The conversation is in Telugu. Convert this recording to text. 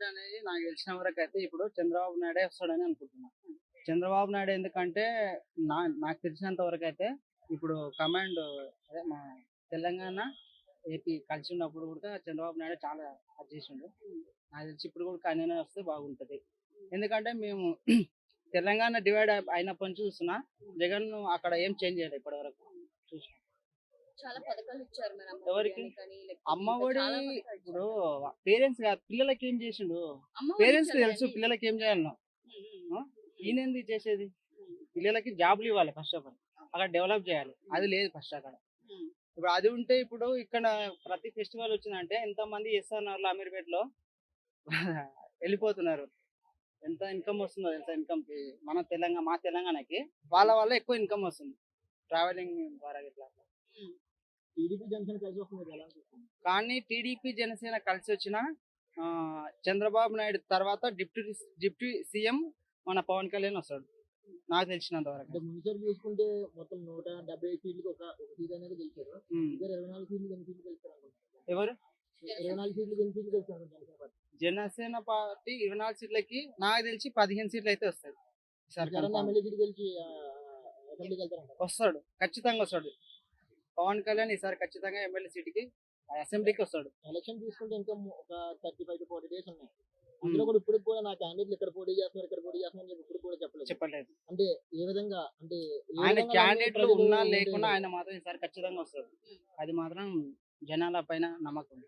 డెవలప్మెంట్ అనేది నాకు తెలిసిన వరకు అయితే ఇప్పుడు చంద్రబాబు నాయుడే వస్తాడని అనుకుంటున్నా. చంద్రబాబు నాయుడు ఎందుకంటే నాకు తెలిసినంత వరకు అయితే ఇప్పుడు కమాండ్ అదే మా తెలంగాణ ఏపీ కలిసి ఉన్నప్పుడు కూడా చంద్రబాబు నాయుడు చాలా అది చేసిండు. నాకు తెలిసి ఇప్పుడు కూడా ఆయననే వస్తే బాగుంటది. ఎందుకంటే మేము తెలంగాణ డివైడ్ అయినప్పటి నుంచి చూస్తున్నా జగన్ అక్కడ ఏం చేంజ్ చేయలేదు ఇప్పటి వరకు చూసిన. చాలా పథకాలు ఇచ్చారు మరి ఎవరికి? అమ్మ ఇంకా ఒడి చాలా పథకాలు ఇప్పుడు ఇచ్చారు. పేరెంట్స్ కాదు పిల్లలకి ఏం చేసిండు. అమ్మ ఒడి పేరెంట్స్ కి ఇచ్చారు తెలుసు కదండి. పిల్లలకి ఏం చేయాలనో. ఈయనేంది చేసేది. పిల్లలకి జాబ్లు ఇవ్వాలి ఫస్ట్ ఆఫ్ ఆల్. అక్కడ డెవలప్ చేయాలి. అది లేదు ఫస్ట్ అక్కడ. ఇప్పుడు అది ఉంటే ఇప్పుడు ఇక్కడ ప్రతి ఫెస్టివల్ వచ్చిందంటే ఎంతమంది ఎస్ఆర్‌నగర్‌లో, అమీర్‌పేటలో వెళ్ళిపోతున్నారు. ఎంత ఇన్‌కమ్ వస్తుందో తెలుసా ఇన్‌కమ్‌కి మా తెలంగాణకి వాళ్ళ వల్ల ఎక్కువ ఇన్‌కమ్ వస్తుంది. ట్రావెలింగ్ ద్వారా ఇట్లా. టీడీపీ జనసేన కలిసి వస్తుంది ఎలా అనిపిస్తుంది? కానీ టీడీపీ, జనసేన కలిసొచ్చినా చంద్రబాబు నాయుడు తర్వాత డిప్యూటీ సీఎం మన పవన్ కళ్యాణ్ వస్తాడు. నాకు తెలిసినంత వరకు. అంటే మున్సిపల్ చూసుకుంటే మొత్తం 170 సీట్లకి ఒక సీట్ అనేది గెలిచారు. ఇద్దరు 24 సీట్లు ఎన్ని సీట్లు గెలుస్తారు అనుకుంటున్నారు? ఎవరు? 24 సీట్లకి ఎన్ని సీట్లు గెలుస్తారు జనసేన పార్టీ? జనసేన పార్టీ 24 సీట్లకి నాకు తెలిసి 15 సీట్లు అయితే వస్తాయి. ఈసారి జగన్ కన్ఫామ్. ఎమ్మెల్యే సీట్ గెలిచి అసెంబ్లీకి వెళ్తారంట. వస్తాడు. ఖచ్చితంగా వస్తాడు. పవన్ కళ్యాణ్ ఈసారి ఖచ్చితంగా ఎమ్మెల్యే సీట్‌కి అసెంబ్లీకి వస్తాడు. ఎలక్షన్ చూసుకుంటే ఇంకా ఒక 35 to 40 డేస్ ఉన్నాయి. అందులో కూడా ఇప్పుడు కూడా నా క్యాండిడేట్లు ఇక్కడ పోటీ చేస్తున్నారు అని చెప్పి ఇప్పుడు కూడా చెప్పలేదు. చెప్పలేదు. అంటే ఏ విధంగా అంటే ఆయన క్యాండిడేట్లు ప్రజలు ఉన్నా ఓటు లేకున్నా వేయలేదు. ఆయన మాత్రం ఈసారి ఖచ్చితంగా వస్తాడు. అది మాత్రం జనాల పైన నమ్మకం.